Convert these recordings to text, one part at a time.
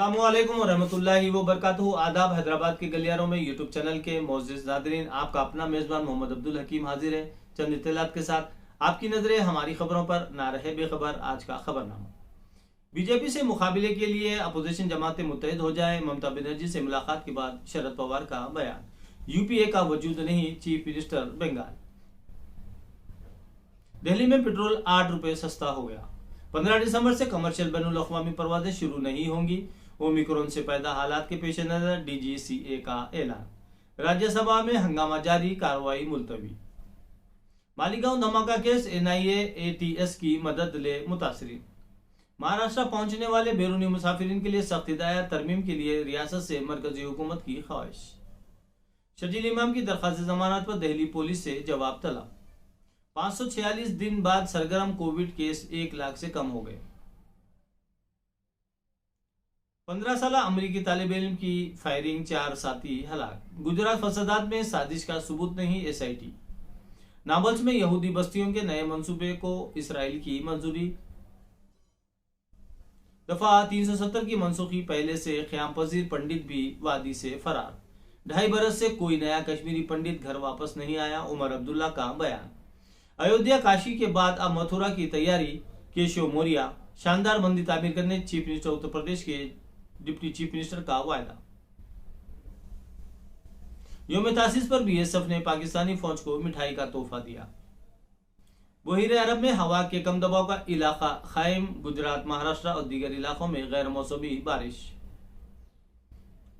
अस्सलामुअलैकुम वरहमतुल्लाहि वबरकातुहू। आदाब। हैदराबाद के गलियारों में यूट्यूब चैनल के मोअज़्ज़िज़ नाज़रीन, आपका अपना मेज़बान मोहम्मद अब्दुल हकीम हाजिर है चंद इत्तलात के साथ। आपकी नजरें हमारी खबरों पर, ना रहे बेखबर। आज का खबरनामा। बीजेपी से मुकाबले के लिए अपोजिशन जमातें मुत्तहिद हो जाए, ममता बनर्जी से मुलाकात के बाद शरद पवार का बयान। यूपीए का वजूद नहीं, चीफ मिनिस्टर बंगाल। दिल्ली में पेट्रोल 8 रुपए सस्ता हो गया। 15 दिसंबर से कमर्शियल बैनुल अक़वामी परवाजें शुरू नहीं होंगी। ओमिक्रॉन से पैदा हालात के पेश नजर डीजीसीए का ऐलान। राज्यसभा में हंगामा जारी, कार्रवाई मुलतवी। मालीगांव धमाका केस, एनआईए एटीएस की मदद ले मुतासरीन। महाराष्ट्र पहुंचने वाले बैरूनी मुसाफिरीन के लिए सख्त हिदायत, तरमीम के लिए रियासत से मरकजी हुकूमत की ख्वाहिश। शजील इमाम की दरख्वास्त जमानत पर दिल्ली पुलिस से जवाब तलब। 546 दिन बाद सरगर्म कोविड केस 1 लाख से कम हो गए। 15 साल अमरीकी तालिब इल्म की फायरिंग, 4 साथी हलाक। गुजरात फसादात में साजिश का सबूत नहीं, एसआईटी। नाबल्स में यहूदी बस्तियों के नए मंसूबे को इसराइल की मंजूरी। दफा 370 की मनसूखी, पहले से ख्याम पजीर पंडित भी वादी से फरार। 2.5 बरस से कोई नया कश्मीरी पंडित घर वापस नहीं आया, उमर अब्दुल्ला का बयान। अयोध्या काशी के बाद अब मथुरा की तैयारी, केशव मौर्य। शानदार मंदिर तामीर करने चीफ मिनिस्टर उत्तर प्रदेश के डिप्टी चीफ मिनिस्टर का वायदा। योम तासीस पर बीएसएफ ने पाकिस्तानी फौज को मिठाई का तोहफा दिया। बहीर अरब में हवा के कम दबाव का इलाका कायम, गुजरात, महाराष्ट्र और दीगर इलाकों में गैर मौसमी बारिश।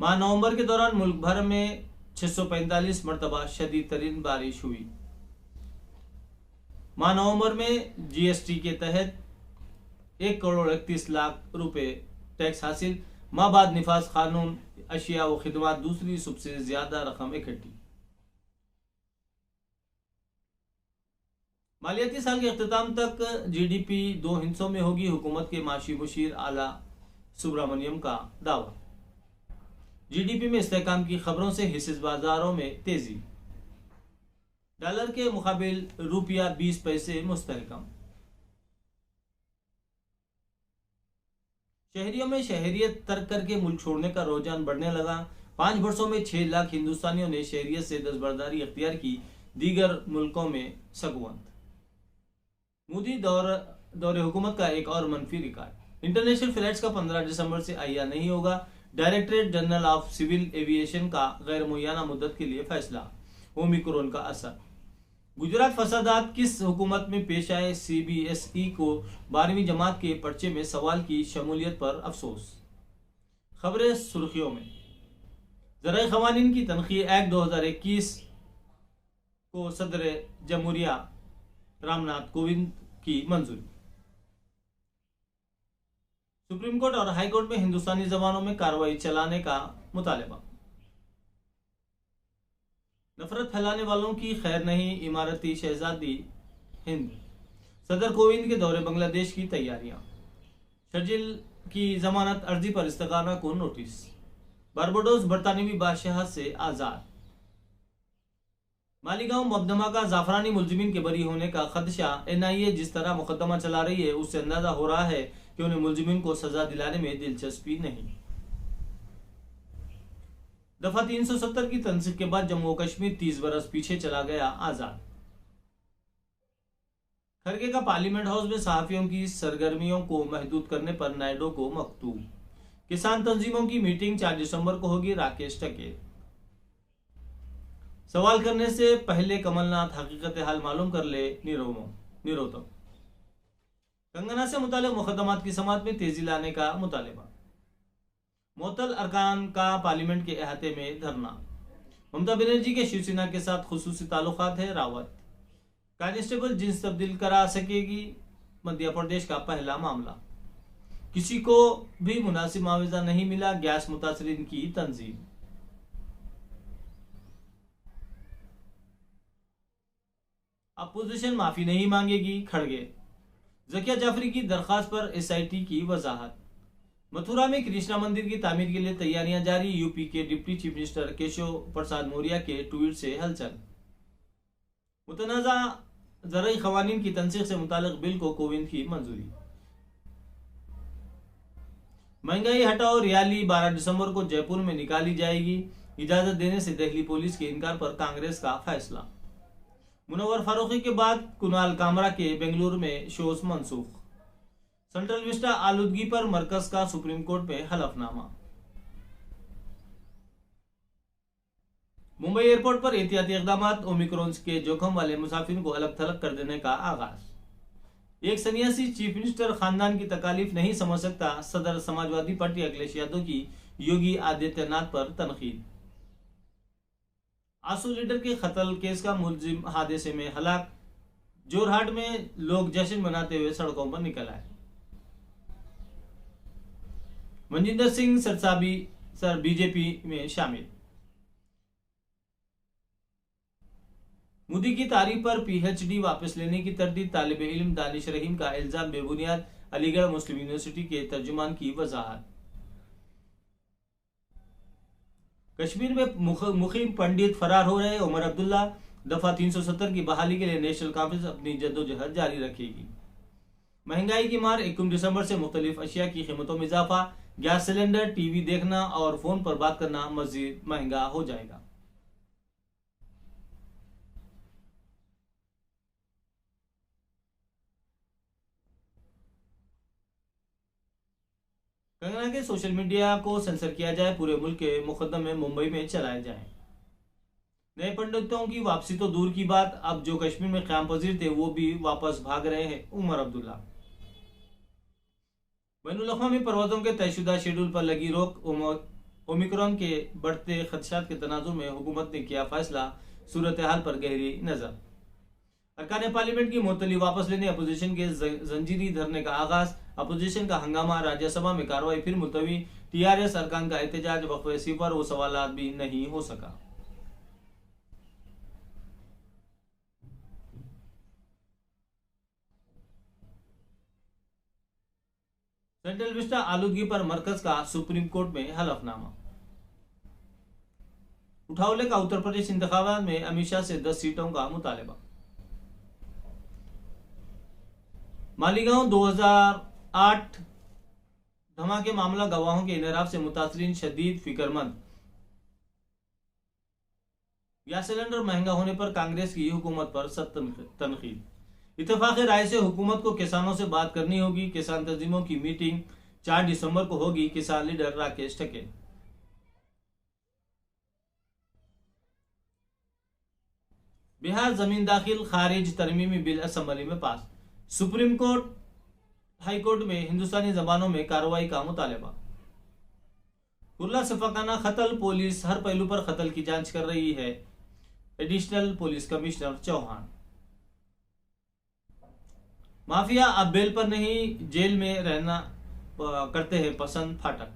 माह नवंबर के दौरान मुल्क भर में 645 मरतबा शदीद तरीन बारिश हुई। माह नवंबर में जीएसटी के तहत 1 करोड़ 31 लाख रुपए टैक्स हासिल। माह बाद निफाज कानून, अशिया व खिदमत, दूसरी सबसे ज्यादा रकम इकट्ठी। मालियाती साल के अख्ताम तक जीडीपी 2 हिस्सों में होगी, हुकूमत के माशी मुशीर आला सुब्रमण्यम का दावा। जीडीपी में इस्तेहकाम की खबरों से हिस्सेदार बाजारों में तेजी। डॉलर के मुकाबिल रुपया 20 पैसे मुस्तहकम। शहरियों में शहरियत तर्क करके मुल्क छोड़ने का रुझान बढ़ने लगा। 5 वर्षों में 6 लाख हिंदुस्तानियों ने शहरियत से दस्तबरदारी अख्तियार की, दीगर मुल्कों में सगवंत। मोदी दौरे हुकूमत का एक और मनफी रिकॉर्ड। इंटरनेशनल फ्लाइट्स का 15 दिसंबर से अहिया नहीं होगा। Directorate general of civil aviation का गैर मुय्यना मुद्दत के लिए फैसला। ओमिक्रॉन का असर। गुजरात फसादात किस हुकूमत में पेश आए, सीबीएसई को 12वीं जमात के पर्चे में सवाल की शमूलियत पर अफसोस। खबरें सुर्खियों में। ज़राए ख़वानीन की तनख़ीह एक्ट 2021 को सदर जमहूरिया रामनाथ कोविंद की मंजूरी। सुप्रीम कोर्ट और हाई कोर्ट में हिंदुस्तानी जबानों में कार्रवाई चलाने का मुतालबा। नफरत फैलाने वालों की खैर नहीं, इमारती शहजादी हिंद। सदर कोविंद के दौरे बांग्लादेश की तैयारियां। शर्जिल की जमानत अर्जी पर इस्तगाना को नोटिस। बारबाडोस बरतानवी बादशाह से आजाद। मालीगांव मबदमा का जाफरानी मुलजिमीन के बरी होने का खदशा। एनआईए जिस तरह मुकदमा चला रही है, उससे अंदाजा हो रहा है कि उन्हें मुलजिमीन को सजा दिलाने में दिलचस्पी नहीं। दफा 370 की तंसीख के बाद जम्मू कश्मीर 30 बरस पीछे चला गया, आजाद। खरगे का पार्लियामेंट हाउस में सहाफियों की सरगर्मियों को महदूद करने पर नायडू को मकतूब। किसान तंजीमों की मीटिंग 4 दिसंबर को होगी, राकेश टकेत। सवाल करने से पहले कमलनाथ हकीकत हाल मालूम कर ले, निरोतम। कंगना से मुतालिक मुकदमात की समाअत में तेजी लाने का मुतालबा। मुअत्तल अरकान का पार्लियामेंट के अहाते में धरना। ममता बनर्जी के शिवसेना के साथ खुसूसी ताल्लुकात है, रावत। कांस्टेबल जिन्स तब्दील करा सकेगी, मध्य प्रदेश का पहला मामला। किसी को भी मुनासिब मुआवजा नहीं मिला, गैस मुतासरीन की तंजीम। अपोजिशन माफी नहीं मांगेगी, खड़गे। ज़किया जाफरी की दरखास्त पर एसआईटी की वजाहत। मथुरा में कृष्णा मंदिर की तामीर के लिए तैयारियां जारी, यूपी के deputy chief minister Keshav Prasad Maurya के ट्वीट से हलचल। मुतनाज़ा ज़राई ख़वानीन की तंसीख से मुतालिक बिल को कोविंद की मंजूरी। महंगाई हटाओ रैली 12 दिसंबर को जयपुर में निकाली जाएगी। इजाजत देने से दिल्ली पुलिस के इनकार पर कांग्रेस का फैसला। मुनव्वर फारूकी के बाद कुणाल कामरा के बेंगलुरु में शोज मनसूख। सेंट्रल विस्टा आलूदगी पर मरकज का सुप्रीम कोर्ट में हलफनामा। मुंबई एयरपोर्ट पर एहतियाती इकदाम। ओमिक्रॉन के जोखिम वाले मुसाफिरों को अलग थलग कर देने का आगाज। एक सन्यासी चीफ मिनिस्टर खानदान की तकालीफ नहीं समझ सकता। सदर समाजवादी पार्टी अखिलेश यादव की योगी आदित्यनाथ पर तनकीद। आंसू लीडर के कत्ल केस का मुलजिम हादसे में हलाक। जोरहाट में लोग जश्न मनाते हुए सड़कों पर निकल आए। मनजिंदर सिंह सरसाबी बीजेपी में शामिल। मोदी की तारीफ पर पीएचडी वापस लेने की तरदीद। तालिब इल्म दानिश रहीम का इल्जाम बेबुनियाद। अलीगढ़ मुस्लिम यूनिवर्सिटी के तर्जुमान की वजाहत। कश्मीर में मुखिम पंडित फरार हो रहे। उमर अब्दुल्ला दफा 370 की बहाली के लिए नेशनल कॉन्फ्रेंस अपनी जद्दोजहद जारी रखेगी। महंगाई की मार। 21 दिसंबर से मुख्तलिफ अशिया की कीमतों में इजाफा। गैस सिलेंडर, टीवी देखना और फोन पर बात करना मजीद महंगा हो जाएगा। कंगना के सोशल मीडिया को सेंसर किया जाए। पूरे मुल्क के मुकदमे मुंबई में चलाए जाएं। नए पंडितों की वापसी तो दूर की बात, अब जो कश्मीर में क़याम पजीर थे वो भी वापस भाग रहे हैं। उमर अब्दुल्ला। बैनुल अक़वामी परवाज़ों के तयशुदा शेड्यूल पर लगी रोक। ओमिक्रॉन के बढ़ते खदशात के तनाजुर में हुकूमत ने किया फैसला। सूरत हाल पर गहरी नजर। अरकान पार्लियामेंट की मुअत्तली वापस लेने अपोजिशन के जंजीरी धरने का आगाज। अपोजिशन का हंगामा। राज्यसभा में कार्रवाई फिर मुलतवी। टीआरएस अरकान का एहतजाज। वक्फ़े सिफर वो सवालात भी नहीं हो सका। सेंट्रल विस्टा आलूदगी पर मरकज का सुप्रीम कोर्ट में हलफनामा। उठावले का उत्तर प्रदेश इंतखाबात में अमित शाह से 10 सीटों का मुतालबा। मालीगांव 2008 धमाके मामला। गवाहों के इनहराफ से मुतासरीन शदीद फिक्रमंद। गैस सिलेंडर महंगा होने पर कांग्रेस की हुकूमत पर सख्त तनकीद। इत्तेफाक राय से हुकूमत को किसानों से बात करनी होगी। किसान तंजीमों की मीटिंग 4 दिसंबर को होगी। किसान लीडर राकेश टके। बिहार जमीन दाखिल खारिज तरमीमी बिल असम्बली में पास। सुप्रीम कोर्ट हाई कोर्ट में हिंदुस्तानी जबानों में कार्रवाई का मुतालबा। कुर्ला सफाकाना कत्ल। पुलिस हर पहलू पर कत्ल की जांच कर रही है। Additional police commissioner Chauhan. Mafia अब बेल पर नहीं जेल में रहना करते हैं पसंद। फाटक।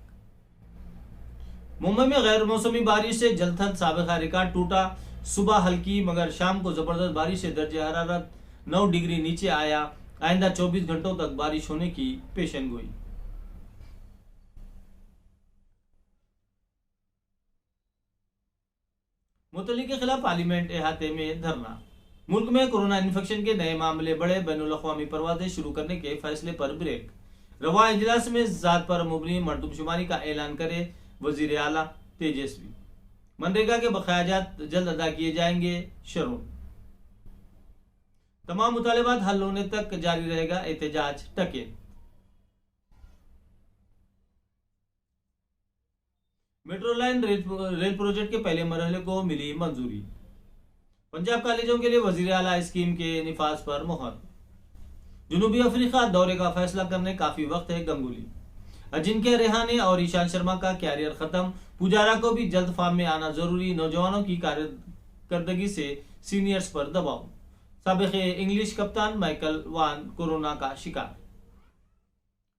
मुंबई में गैर मौसमी बारिश से जलथल साबिका रिकॉर्ड टूटा। सुबह हल्की मगर शाम को जबरदस्त बारिश से दर्जे हरारत 9 डिग्री नीचे आया। आइंदा 24 घंटों तक बारिश होने की पेशेनगोई। मुतल्लिक़ के खिलाफ पार्लियामेंट अहाते में धरना। मुल्क में कोरोना इन्फेक्शन के नए मामले बढ़े। बैनुल अक़वामी परवाजें शुरू करने के फैसले पर ब्रेक। रवा इजलास में जात पर मुबनी मरदमशुमारी का ऐलान करे वजीर आला तेजस्वी। मनरेगा के बकायाजात जल्द अदा किए जाएंगे। शरून। तमाम मुतालबात हल होने तक जारी रहेगा एहतजाज। टके। मेट्रो लाइन रेल प्रोजेक्ट के पहले मरहले को मिली मंजूरी। पंजाब कॉलेजों के लिए वजीर आला स्कीम के निफाज पर मुहर। जनूबी अफ्रीका दौरे का फैसला करने काफी वक्त है। गंगुली। अजिंक्य रेहाने और ईशांत शर्मा का कैरियर खत्म। पुजारा को भी जल्द फॉर्म में आना जरूरी। नौजवानों की कारकर्दगी से सीनियर्स पर दबाव। साबिक इंग्लिश कप्तान माइकल वान कोरोना का शिकार।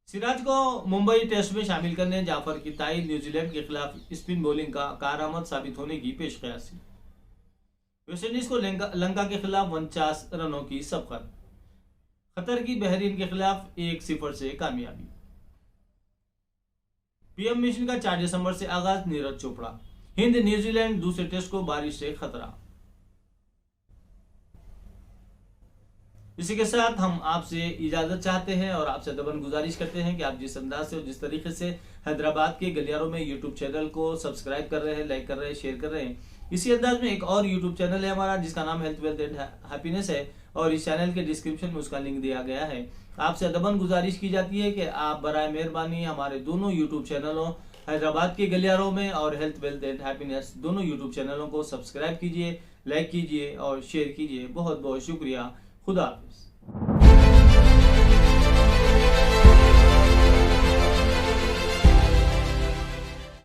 सिराज को मुंबई टेस्ट में शामिल करने जाफर की ताईद। न्यूजीलैंड के खिलाफ स्पिन बॉलिंग का कारआमद साबित होने की पेशकयासी। वेस्टइंडीज को लंका के खिलाफ 49 रनों की सबकत। कतर की बहरीन के खिलाफ 1-0 से कामयाबी। पीएम मिशन का 4 दिसंबर से आगाज। नीरज चोपड़ा। हिंद न्यूजीलैंड दूसरे टेस्ट को बारिश से खतरा। इसी के साथ हम आपसे इजाजत चाहते हैं और आपसे दबन गुजारिश करते हैं कि आप जिस अंदाज से और जिस तरीके से हैदराबाद के गलियारों में यूट्यूब चैनल को सब्सक्राइब कर रहे हैं, लाइक कर रहे हैं, शेयर कर रहे हैं, इसी अंदाज में एक और यूट्यूब चैनल है हमारा जिसका नाम हेल्थ वेल्थ एंड हैप्पीनेस है और इस चैनल के डिस्क्रिप्शन में उसका लिंक दिया गया है। आपसे अदबन गुजारिश की जाती है कि आप बराए मेहरबानी हमारे दोनों यूट्यूब चैनलों हैदराबाद के गलियारों में और हेल्थ वेल्थ एंड हैप्पीनेस दोनों यूट्यूब चैनलों को सब्सक्राइब कीजिए, लाइक कीजिए और शेयर कीजिए। बहुत बहुत शुक्रिया। खुदा हाफिज।